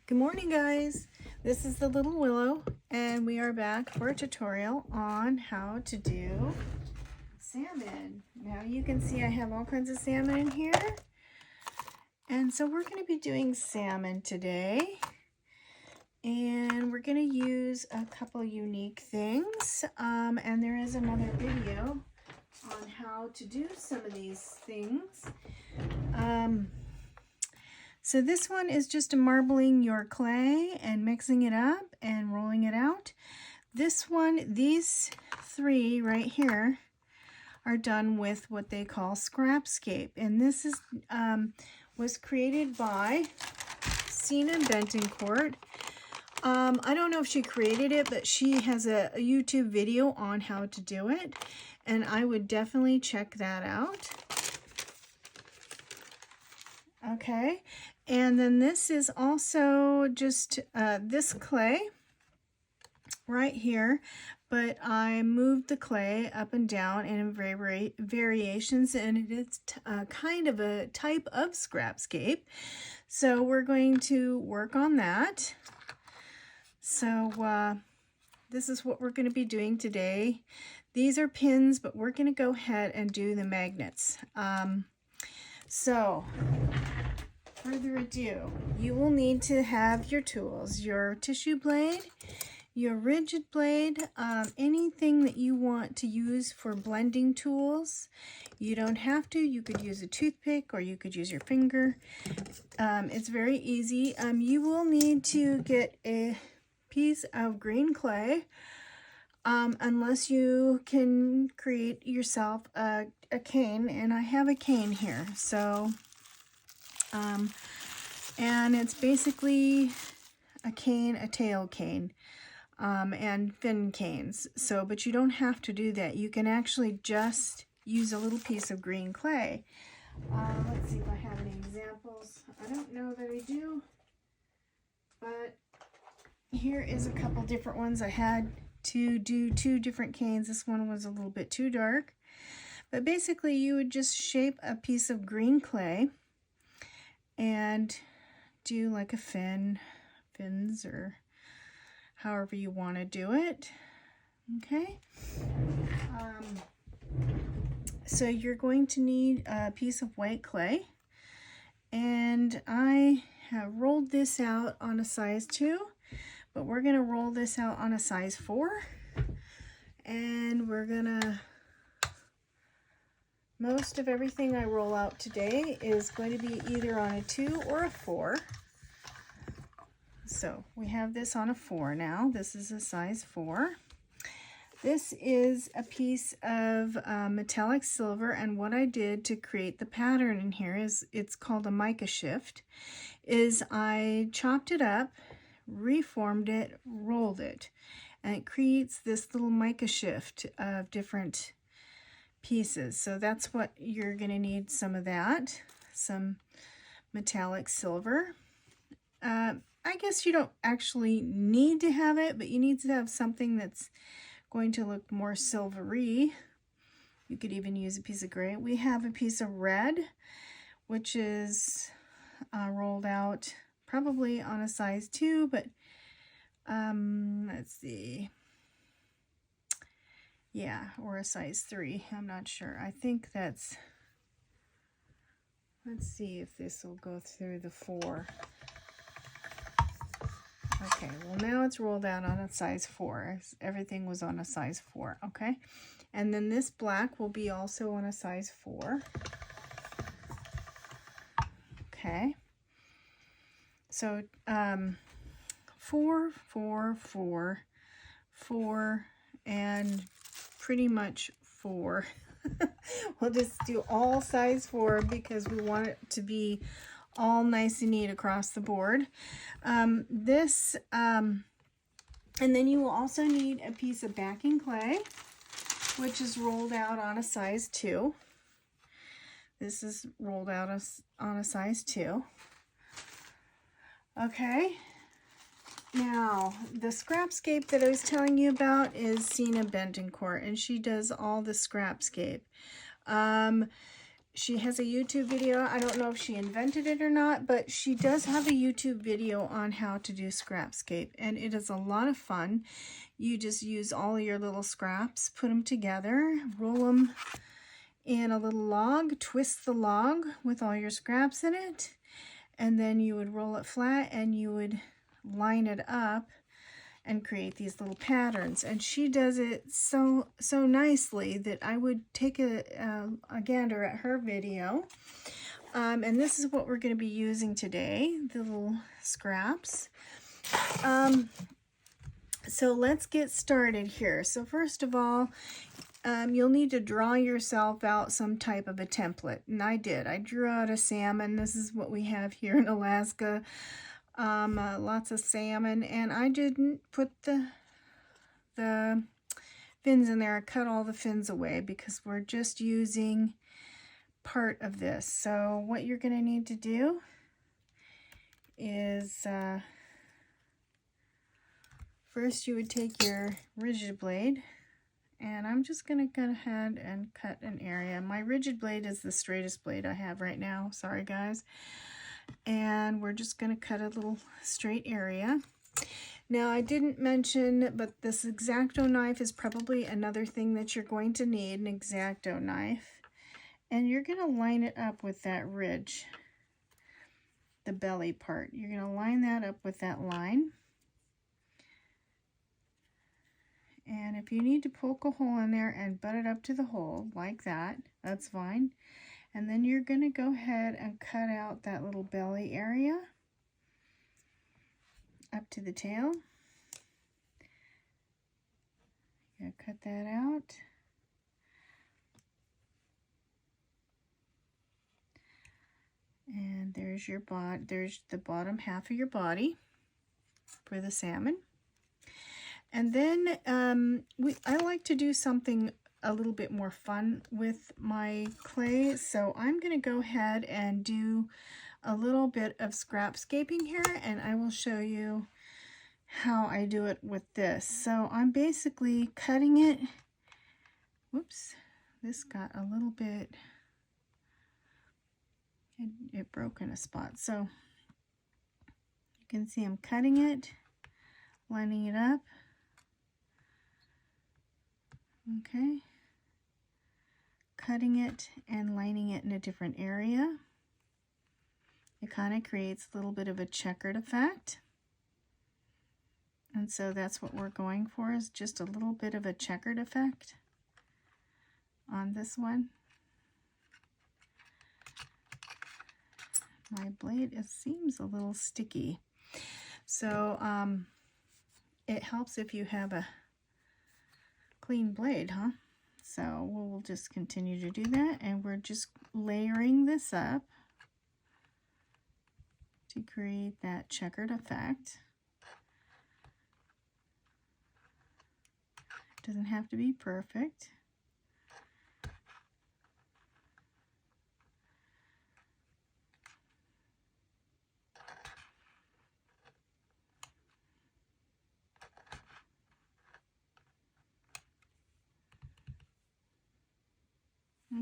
Good morning, guys. This is the little Willow, and we are back for a tutorial on how to do salmon. Now you can see I have all kinds of salmon in here, and so we're going to be doing salmon today, and we're going to use a couple unique things, and there is another video on how to do some of these things. So this one is just marbling your clay and mixing it up and rolling it out. This one, these three right here are done with what they call Scrapscape. And this is was created by Sina Bentoncourt. I don't know if she created it, but she has a YouTube video on how to do it. And I would definitely check that out. Okay, and then this is also just this clay right here, but I moved the clay up and down in variations, and it is kind of a type of Scrapscape. So we're going to work on that. So this is what we're going to be doing today. These are pins, but we're going to go ahead and do the magnets. So, further ado, you will need to have your tools, your tissue blade, your rigid blade, anything that you want to use for blending tools. You don't have to. You could use a toothpick or you could use your finger. It's very easy. You will need to get a piece of green clay, unless you can create yourself a cane, and I have a cane here. So and it's basically a cane, a tail cane, and fin canes. So, but you don't have to do that. You can actually just use a little piece of green clay. Let's see if I have any examples. I don't know that I do, but here is a couple different ones. I had to do two different canes. This one was a little bit too dark. But basically, you would just shape a piece of green clay and do like a fins, or however you want to do it. Okay. So you're going to need a piece of white clay, and I have rolled this out on a size 2, but we're going to roll this out on a size 4, and we're going to most of everything I roll out today is going to be either on a 2 or a 4. So we have this on a 4 now. This is a size 4. This is a piece of metallic silver, and what I did to create the pattern in here is, it's called a mica shift, is I chopped it up, reformed it, rolled it, and it creates this little mica shift of different pieces. So that's what you're going to need, some of that, some metallic silver. I guess you don't actually need to have it, but you need to have something that's going to look more silvery. You could even use a piece of gray. We have a piece of red, which is rolled out probably on a size 2, but let's see. Yeah, or a size 3. I'm not sure. I think that's, let's see if this will go through the 4. Okay, well now it's rolled out on a size 4. Everything was on a size 4, okay? And then this black will be also on a size 4. Okay. So 4, 4, 4, 4, and pretty much 4. We'll just do all size 4 because we want it to be all nice and neat across the board. And then you will also need a piece of backing clay, which is rolled out on a size 2. This is rolled out on a size 2. Okay. Now, the Scrapscape that I was telling you about is Sina Bentoncourt, and she does all the Scrapscape. She has a YouTube video. I don't know if she invented it or not, but she does have a YouTube video on how to do scrapscape, and it is a lot of fun. You just use all your little scraps, put them together, roll them in a little log, twist the log with all your scraps in it, and then you would roll it flat and you would line it up and create these little patterns. And she does it so nicely that I would take a gander at her video. And this is what we're going to be using today, the little scraps. So let's get started here. So first of all, you'll need to draw yourself out some type of a template. And I did. I drew out a salmon. This is what we have here in Alaska. Lots of salmon, and I didn't put the fins in there. I cut all the fins away because we're just using part of this. So what you're going to need to do is first you would take your rigid blade, and I'm just going to go ahead and cut an area. My rigid blade is the straightest blade I have right now. Sorry guys. And we're just going to cut a little straight area. Now I didn't mention, but this X-Acto knife is probably another thing that you're going to need, an X-Acto knife. And you're going to line it up with that ridge, the belly part. You're going to line that up with that line. And if you need to poke a hole in there and butt it up to the hole like that, that's fine. And then you're going to go ahead and cut out that little belly area up to the tail. You're going to cut that out. And there's your there's the bottom half of your body for the salmon. And then I like to do something a little bit more fun with my clay, so I'm going to go ahead and do a little bit of scrapscaping here, and I will show you how I do it with this. So I'm basically cutting it. Whoops, this got a little bit, it broke in a spot. So you can see I'm cutting it, lining it up. Okay, cutting it and lining it in a different area. It kind of creates a little bit of a checkered effect. And so that's what we're going for, is just a little bit of a checkered effect on this one. My blade, it seems a little sticky. So it helps if you have a clean blade, huh? So we'll just continue to do that, and we're just layering this up to create that checkered effect. It doesn't have to be perfect.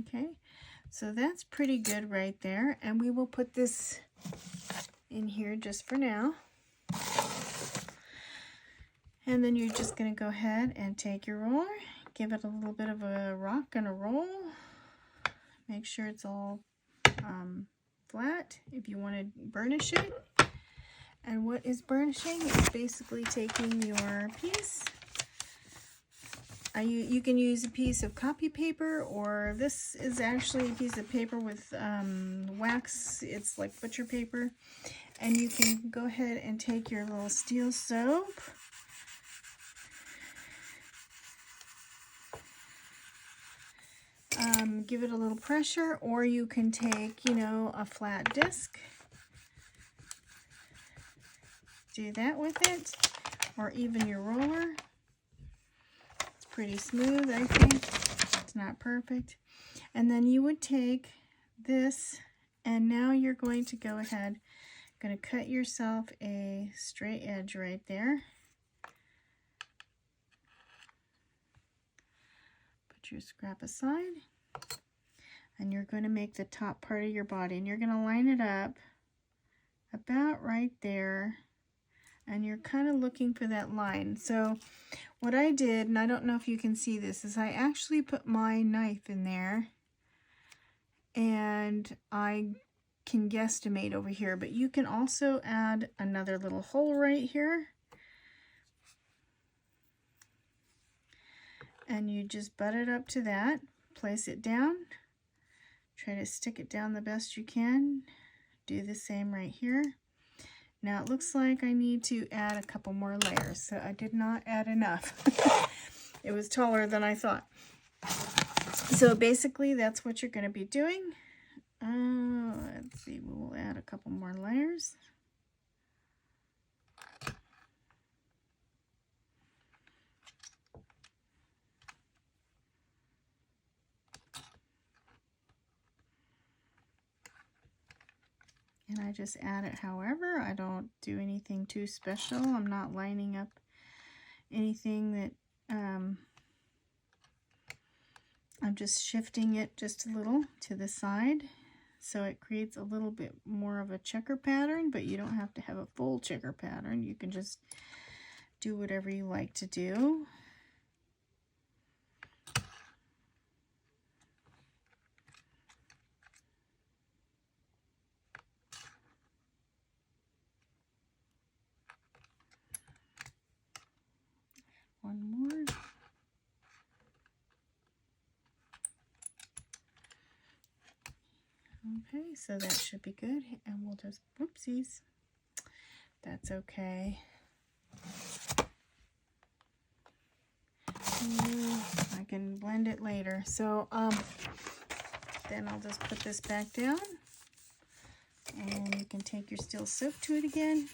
Okay, so that's pretty good right there, and we will put this in here just for now. And then you're just going to go ahead and take your roller, give it a little bit of a rock and a roll. Make sure it's all flat if you want to burnish it. And what is burnishing? It's basically taking your piece. You can use a piece of copy paper, or this is actually a piece of paper with wax. It's like butcher paper. And you can go ahead and take your little steel soap. Give it a little pressure, or you can take, you know, a flat disc. Do that with it, or even your roller. It's pretty smooth, I think. It's not perfect. And then you would take this, and now you're going to go ahead, going to cut yourself a straight edge right there. Put your scrap aside. and you're going to make the top part of your body, and you're going to line it up about right there, and you're kind of looking for that line. So what I did, and I don't know if you can see this, is I actually put my knife in there, and I can guesstimate over here, but you can also add another little hole right here, and you just butt it up to that, place it down, try to stick it down the best you can, do the same right here. Now it looks like I need to add a couple more layers, so I did not add enough. It was taller than I thought. So basically that's what you're going to be doing. Let's see, we'll add a couple more layers. And I just add it however. I don't do anything too special. I'm not lining up anything that, I'm just shifting it just a little to the side, so it creates a little bit more of a checker pattern, but you don't have to have a full checker pattern. You can just do whatever you like to do. One more. Okay, so that should be good, and we'll just, whoopsies, that's okay. I can blend it later. So then I'll just put this back down, and you can take your steel soap to it again.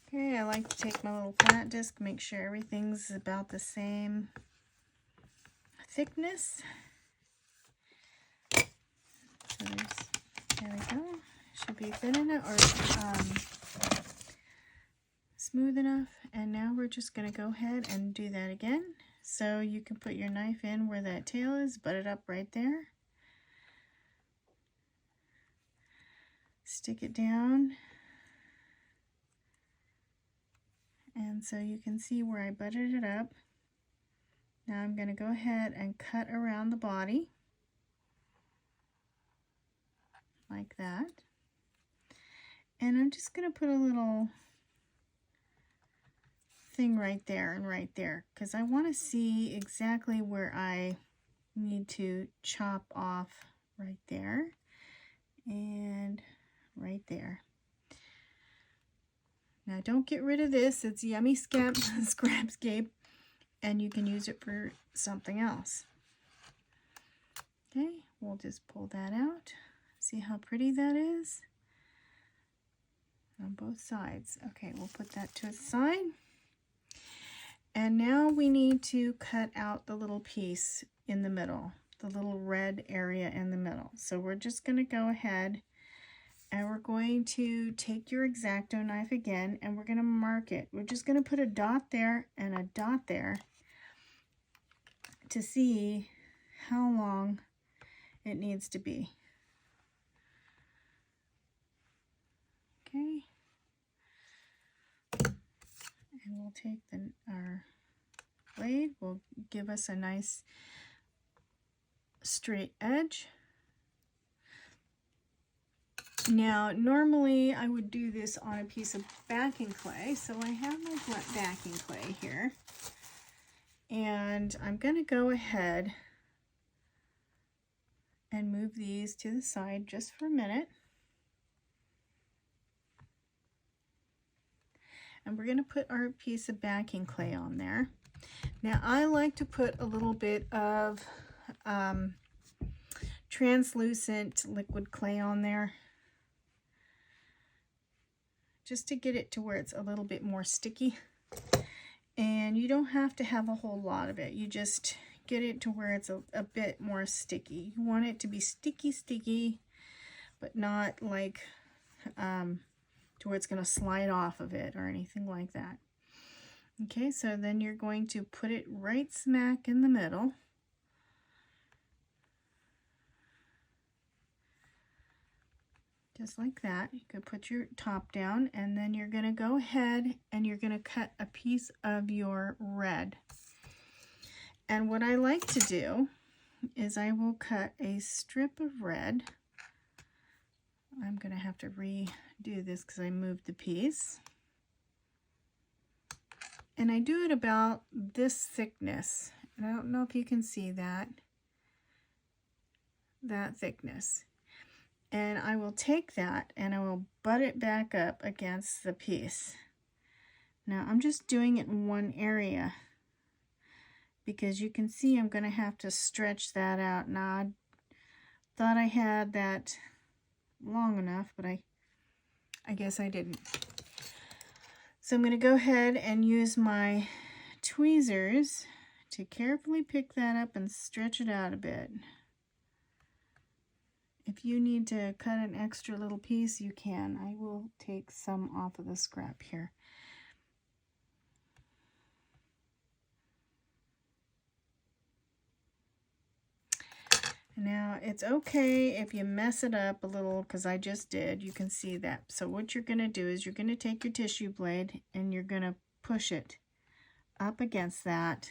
Okay, I like to take my little flat disc, make sure everything's about the same thickness. So there we go. Should be good enough, or smooth enough. And now we're just going to go ahead and do that again. So you can put your knife in where that tail is, butt it up right there. Stick it down. And so you can see where I butted it up. Now I'm going to go ahead and cut around the body like that. And I'm just going to put a little thing right there and right there, because I want to see exactly where I need to chop off right there and right there. Now don't get rid of this, it's yummy scrapscape, and you can use it for something else. Okay, we'll just pull that out. See how pretty that is on both sides. Okay, we'll put that to the side. And now we need to cut out the little piece in the middle, the little red area in the middle. So we're just going to go ahead and we're going to take your X-Acto knife again, and we're going to mark it. We're just going to put a dot there and a dot there to see how long it needs to be. Okay. And we'll take our blade, will give us a nice straight edge. Now, normally I would do this on a piece of backing clay, so I have my backing clay here, and I'm going to go ahead and move these to the side just for a minute. And we're going to put our piece of backing clay on there. Now, I like to put a little bit of translucent liquid clay on there, just to get it to where it's a little bit more sticky. And you don't have to have a whole lot of it. You just get it to where it's a bit more sticky. You want it to be sticky, but not like to where it's going to slide off of it or anything like that. Okay, so then you're going to put it right smack in the middle. Just like that. You could put your top down, and then you're going to go ahead and you're going to cut a piece of your red. And what I like to do is I will cut a strip of red. I'm going to have to redo this because I moved the piece. And I do it about this thickness. And I don't know if you can see that thickness. And I will take that and I will butt it back up against the piece. Now I'm just doing it in one area because you can see I'm going to have to stretch that out. Now I thought I had that long enough, but I guess I didn't. So I'm going to go ahead and use my tweezers to carefully pick that up and stretch it out a bit. If you need to cut an extra little piece, you can. I will take some off of the scrap here. Now, it's okay if you mess it up a little, because I just did. You can see that. So what you're going to do is you're going to take your tissue blade and you're going to push it up against that.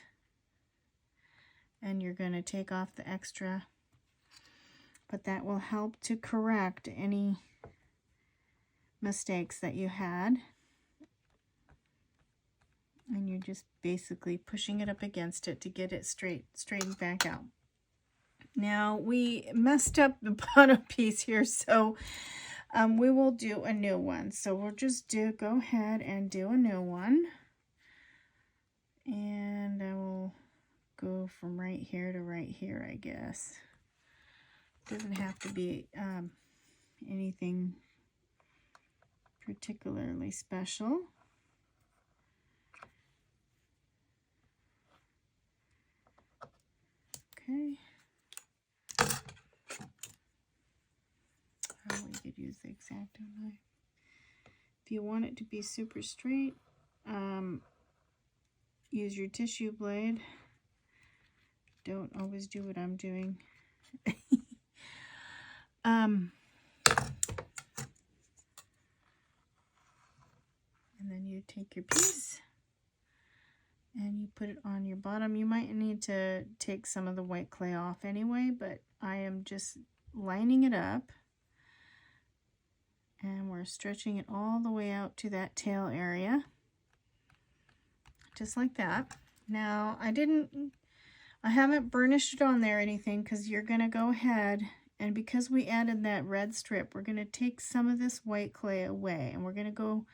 And you're going to take off the extra. But that will help to correct any mistakes that you had. And you're just basically pushing it up against it to get it straightened back out. Now we messed up the bottom piece here, so we will do a new one. So we'll just go ahead and do a new one. And I will go from right here to right here, I guess. Doesn't have to be anything particularly special. Okay. Oh, we could use the X-Acto knife. If you want it to be super straight, use your tissue blade. Don't always do what I'm doing. And then you take your piece and you put it on your bottom. You might need to take some of the white clay off anyway, but I am just lining it up. And we're stretching it all the way out to that tail area. Just like that. Now, I haven't burnished it on there or anything because you're going to go ahead, and because we added that red strip, we're going to take some of this white clay away, and we're going to go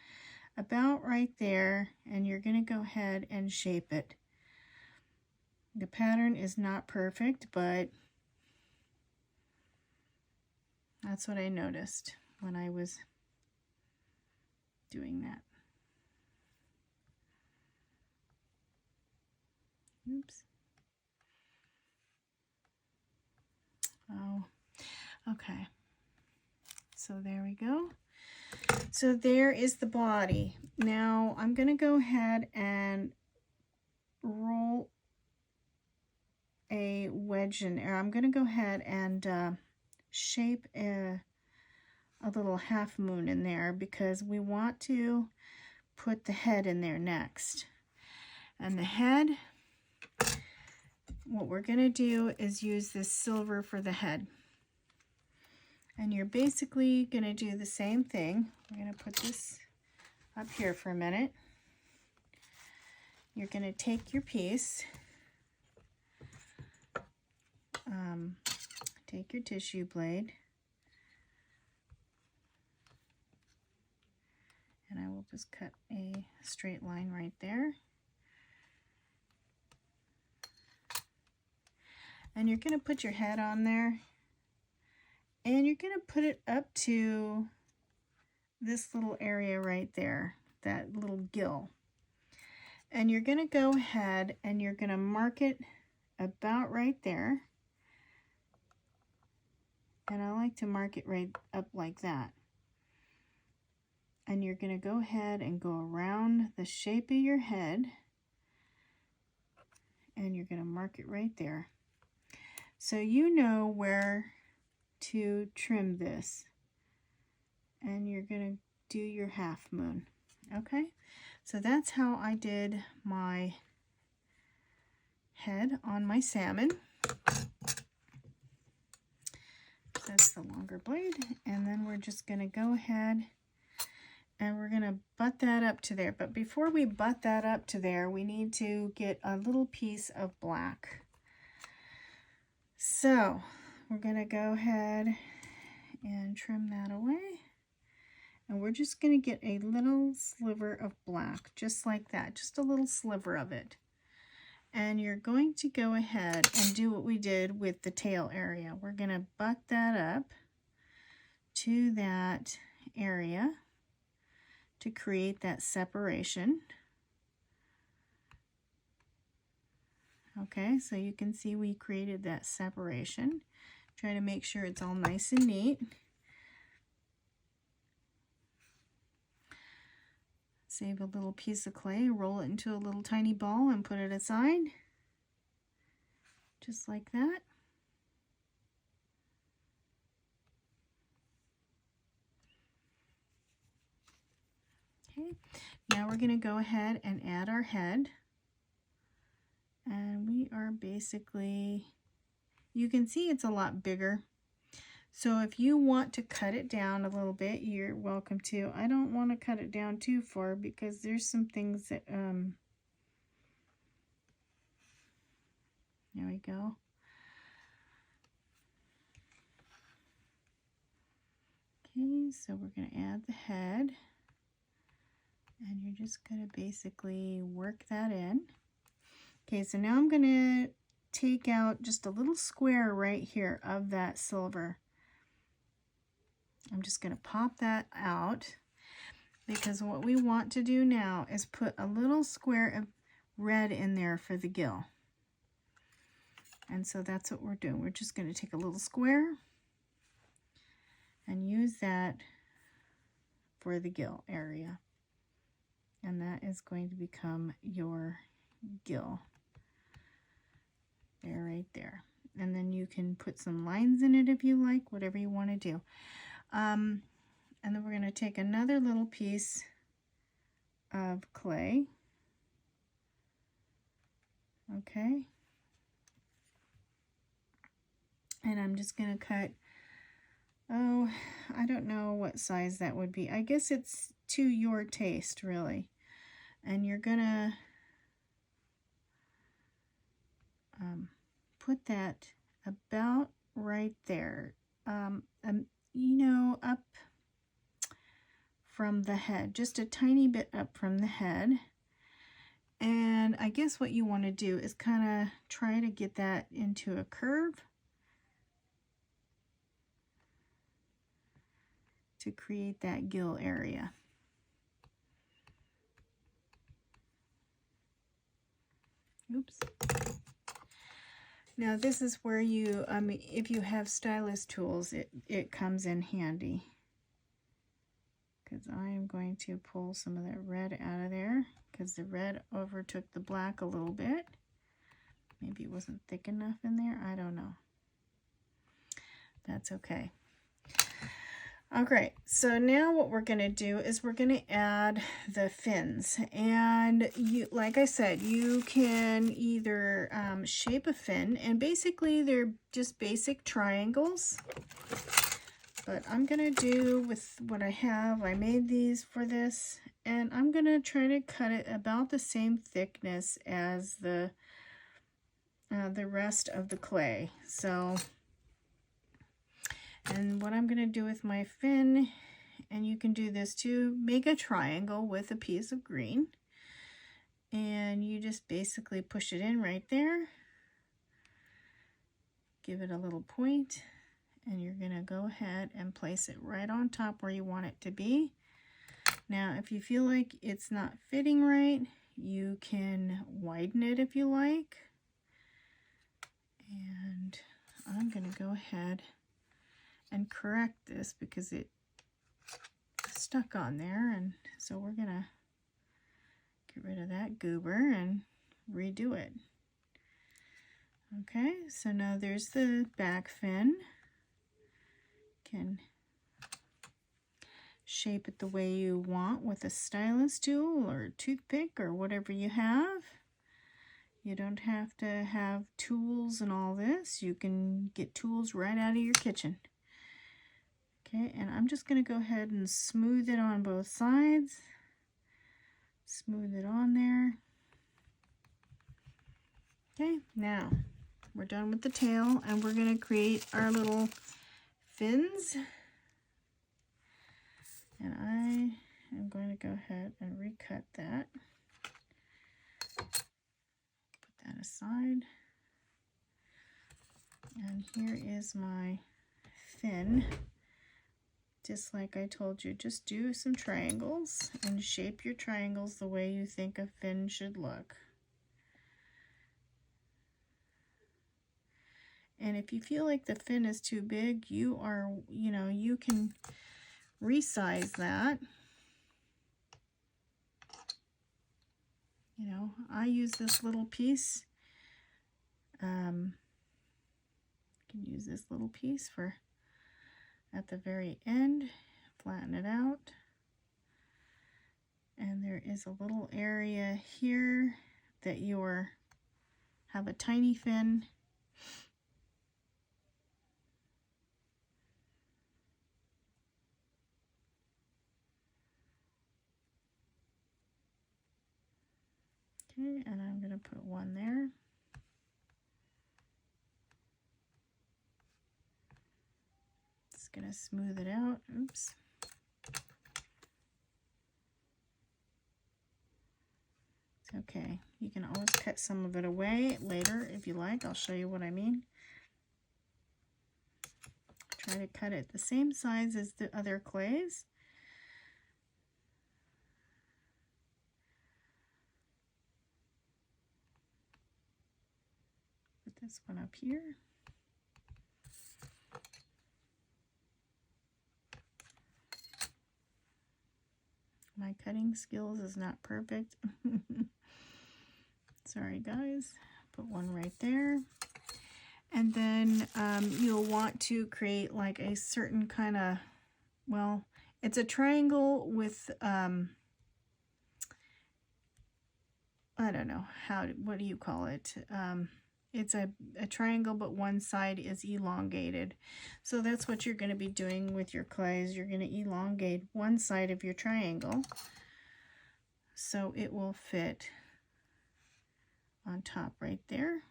about right there, and you're going to go ahead and shape it. The pattern is not perfect, but that's what I noticed when I was doing that. Oops. Oh, okay. So there we go. So there is the body. Now I'm going to go ahead and roll a wedge in there. I'm going to go ahead and shape a little half moon in there because we want to put the head in there next. And the head, what we're going to do is use this silver for the head. And you're basically going to do the same thing. We're going to put this up here for a minute. You're going to take your piece, take your tissue blade, and I will just cut a straight line right there. And you're going to put your head on there, and you're going to put it up to this little area right there, that little gill. And you're going to go ahead and you're going to mark it about right there. And I like to mark it right up like that. and you're going to go ahead and go around the shape of your head, and you're going to mark it right there. So you know where to trim this, and you're going to do your half moon. Okay, so that's how I did my head on my salmon. That's the longer blade, and then we're just going to go ahead and we're going to butt that up to there. But before we butt that up to there, we need to get a little piece of black. So we're going to go ahead and trim that away. And we're just going to get a little sliver of black, just like that, just a little sliver of it. And you're going to go ahead and do what we did with the tail area. We're going to butt that up to that area to create that separation. Okay, so you can see we created that separation. Try to make sure it's all nice and neat. Save a little piece of clay, roll it into a little tiny ball and put it aside. Just like that. Okay, now we're going to go ahead and add our head. And we are basically, you can see it's a lot bigger. So if you want to cut it down a little bit, you're welcome to. I don't want to cut it down too far because there's some things that, there we go. Okay, so we're going to add the head. And you're just going to basically work that in. Okay, so now I'm going to take out just a little square right here of that silver. I'm just going to pop that out because what we want to do now is put a little square of red in there for the gill. And so that's what we're doing. We're just going to take a little square and use that for the gill area. And that is going to become your gill. There, right there. And then you can put some lines in it if you like, whatever you want to do. And then we're going to take another little piece of clay. Okay. And I'm just going to cut, oh, I don't know what size that would be. I guess it's to your taste, really. And you're going to put that about right there. You know, up from the head, just a tiny bit up from the head. And I guess what you want to do is kind of try to get that into a curve to create that gill area. Oops. Now this is where you, if you have stylus tools, it comes in handy. Because I am going to pull some of that red out of there because the red overtook the black a little bit. Maybe it wasn't thick enough in there. I don't know. That's okay. Okay, so now what we're going to do is we're going to add the fins. And you, like I said, you can either shape a fin, and basically they're just basic triangles. But I'm going to do with what I have. I made these for this, and I'm going to try to cut it about the same thickness as the rest of the clay. So, and what I'm going to do with my fin, and you can do this too, make a triangle with a piece of green. And you just basically push it in right there. Give it a little point, and you're going to go ahead and place it right on top where you want it to be. Now, if you feel like it's not fitting right, you can widen it if you like. And I'm going to go ahead and correct this because it stuck on there, and so we're gonna get rid of that goober and redo it. Okay, so now there's the back fin. Can shape it the way you want with a stylus tool or a toothpick or whatever you have. You don't have to have tools and all this. You can get tools right out of your kitchen. Okay, and I'm just going to go ahead and smooth it on both sides. Smooth it on there. Okay, now we're done with the tail, and we're going to create our little fins. And I am going to go ahead and recut that. Put that aside. And here is my fin. Just like I told you, just do some triangles and shape your triangles the way you think a fin should look. And if you feel like the fin is too big, you can resize that. I use this little piece. Can use this little piece for at the very end. Flatten it out. And there is a little area here that have a tiny fin. Okay, and I'm going to put one there. Just going to smooth it out. Oops. It's okay. You can always cut some of it away later if you like. I'll show you what I mean. Try to cut it the same size as the other clays. This one up here. My cutting skills is not perfect. Sorry guys. Put one right there. And then you'll want to create like a certain kind of, well, it's a triangle with, I don't know, what do you call it? It's a triangle, but one side is elongated. So that's what you're going to be doing with your clays. You're going to elongate one side of your triangle so it will fit on top right there.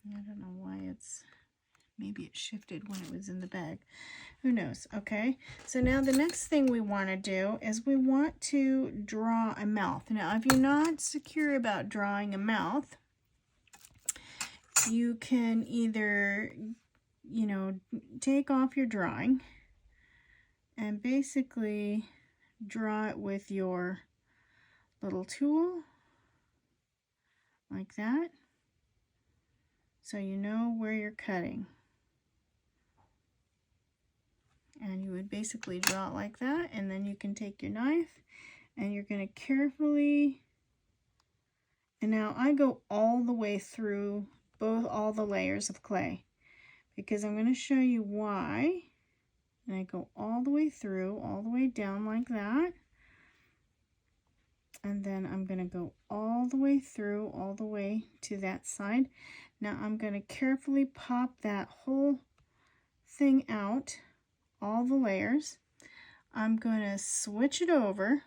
I don't know why maybe it shifted when it was in the bag. Who knows? Okay, so now the next thing we want to do is we want to draw a mouth. Now, if you're not secure about drawing a mouth, you can either, take off your drawing and basically draw it with your little tool like that, so you know where you're cutting. And you would basically draw it like that, and then you can take your knife and you're going to carefully, and now I go all the way through all the layers of clay because I'm going to show you why. And I go all the way through, all the way down like that. And then I'm going to go all the way through, all the way to that side. Now I'm going to carefully pop that whole thing out, all the layers. I'm going to switch it over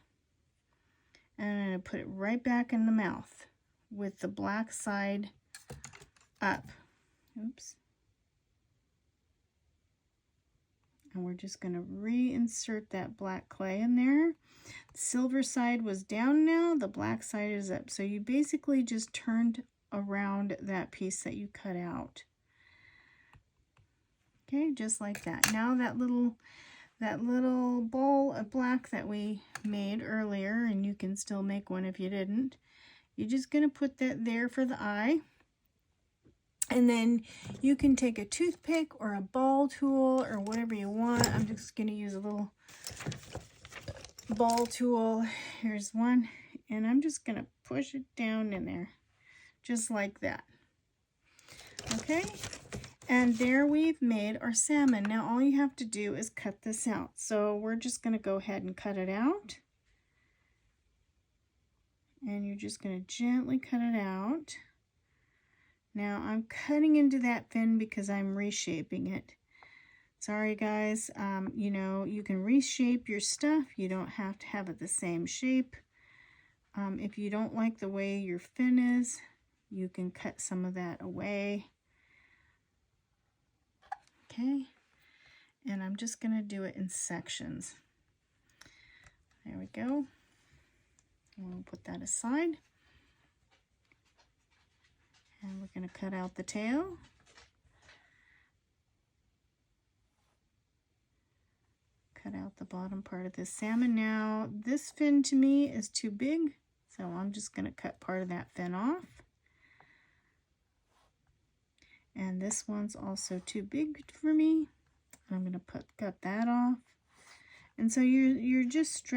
and I'm going to put it right back in the mouth with the black side up. Oops. And we're just going to reinsert that black clay in there. The silver side was down now, the black side is up. So you basically just turned around that piece that you cut out. Okay, just like that. Now that little ball of black that we made earlier, and you can still make one if you didn't, You're just going to put that there for the eye. And then you can take a toothpick or a ball tool or whatever you want. I'm just going to use a little ball tool. Here's one. And I'm just going to push it down in there. Just like that. Okay? And there we've made our salmon. Now all you have to do is cut this out. So we're just going to go ahead and cut it out. And you're just going to gently cut it out. Now I'm cutting into that fin because I'm reshaping it. Sorry guys, you know, you can reshape your stuff. You don't have to have it the same shape. If you don't like the way your fin is, you can cut some of that away. Okay, and I'm just going to do it in sections. There we go. We'll put that aside. And we're going to cut out the tail. Cut out the bottom part of this salmon. Now, this fin to me is too big, so I'm just going to cut part of that fin off. And this one's also too big for me. I'm going to cut that off. And so you're just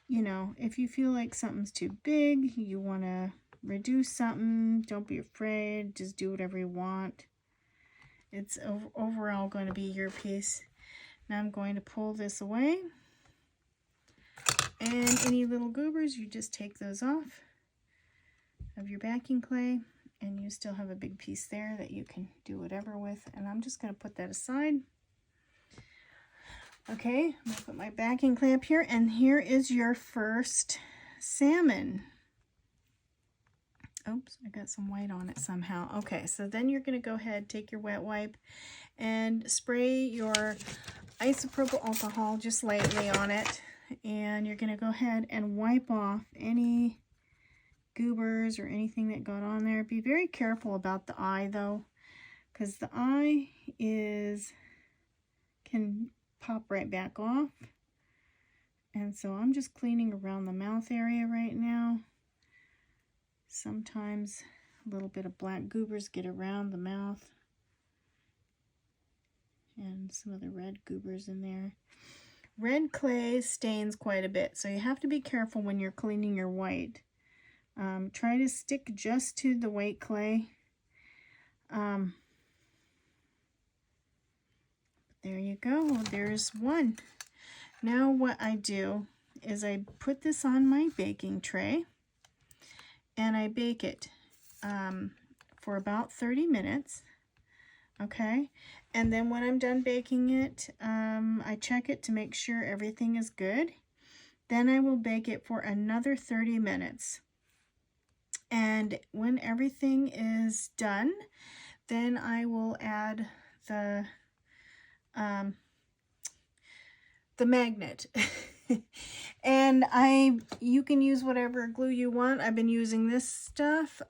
you know, if you feel like something's too big, you want to reduce something, don't be afraid, just do whatever you want. It's overall going to be your piece. Now I'm going to pull this away. And any little goobers, you just take those off of your backing clay, and you still have a big piece there that you can do whatever with. And I'm just going to put that aside. Okay, I'm going to put my backing clay up here, and here is your first salmon. Oops, I got some white on it somehow. Okay, so then you're going to go ahead, take your wet wipe, and spray your isopropyl alcohol just lightly on it. And you're going to go ahead and wipe off any goobers or anything that got on there. Be very careful about the eye though, because the eye can pop right back off. And so I'm just cleaning around the mouth area right now. Sometimes a little bit of black goobers get around the mouth, and some of the red goobers in there. Red clay stains quite a bit, so you have to be careful when you're cleaning your white. Try to stick just to the white clay. There you go. There's one. Now what I do is I put this on my baking tray, and I bake it for about 30 minutes. Okay, and then when I'm done baking it, I check it to make sure everything is good. Then I will bake it for another 30 minutes. And when everything is done, then I will add the magnet. And you can use whatever glue you want. I've been using this stuff.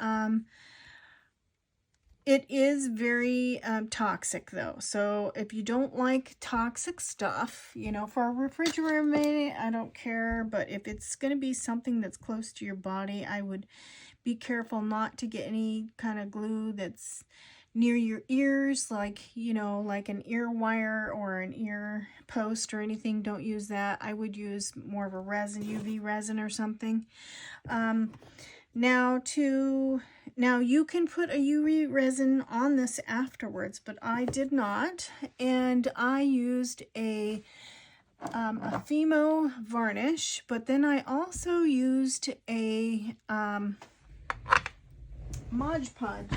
It is very toxic though. So if you don't like toxic stuff, you know, for a refrigerator maybe, I don't care. But if it's going to be something that's close to your body, I would be careful not to get any kind of glue that's near your ears, like, you know, like an ear wire or an ear post or anything. Don't use that. I would use more of a resin, UV resin or something. Now you can put a UV resin on this afterwards, but I did not, and I used a Fimo varnish, but then I also used a Mod Podge,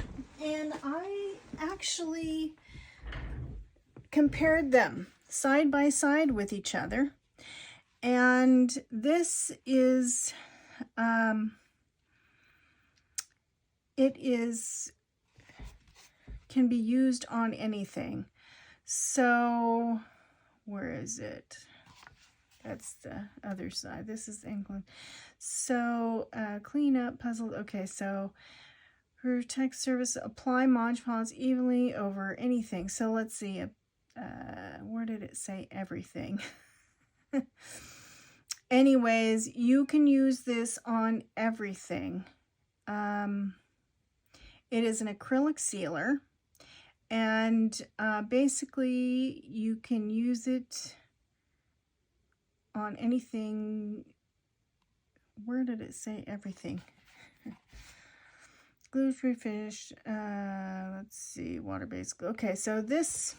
and I actually compared them side by side with each other, and this is can be used on anything. So where is it? That's the other side. This is England. So clean up puzzle. Okay, so protect surface, apply Mod Podge evenly over anything. So let's see, where did it say everything? Anyways, you can use this on everything. It is an acrylic sealer, and basically you can use it on anything. Where did it say everything? Glue-free finish, let's see, water-based glue. Okay, so this,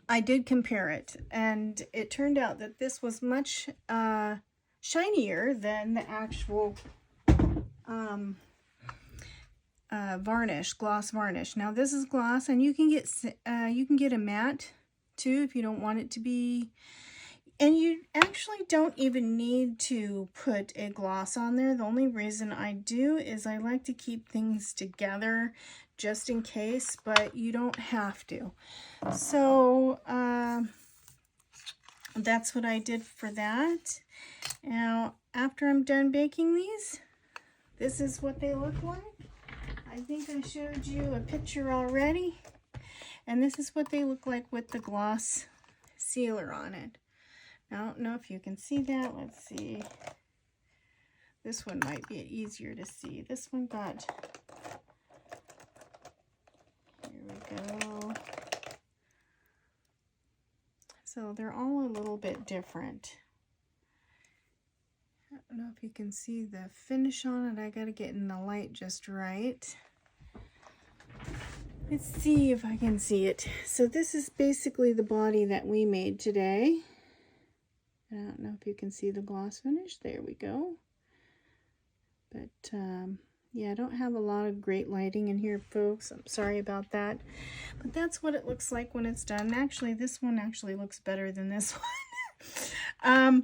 I did compare it, and it turned out that this was much shinier than the actual varnish, gloss varnish. Now this is gloss, and you can get a matte too if you don't want it to be. And you actually don't even need to put a gloss on there. The only reason I do is I like to keep things together just in case, but you don't have to. So that's what I did for that. Now, after I'm done baking these, this is what they look like. I think I showed you a picture already. And this is what they look like with the gloss sealer on it. I don't know if you can see that. Let's see. This one might be easier to see. This one got, here we go. So they're all a little bit different. I don't know if you can see the finish on it. I got to get in the light just right. Let's see if I can see it. So this is basically the body that we made today. I don't know if you can see the gloss finish. There we go. But yeah, I don't have a lot of great lighting in here, folks. I'm sorry about that. But that's what it looks like when it's done. Actually, this one actually looks better than this one.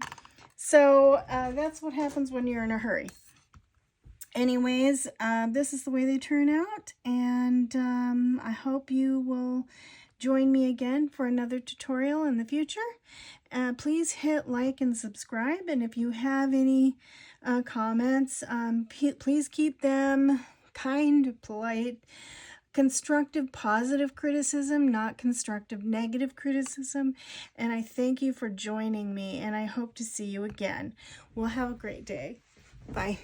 So that's what happens when you're in a hurry. Anyways, this is the way they turn out, and I hope you will join me again for another tutorial in the future. Please hit like and subscribe, and if you have any comments, please keep them kind, polite, constructive, positive criticism, not constructive, negative criticism. And I thank you for joining me, and I hope to see you again. Well, have a great day. Bye.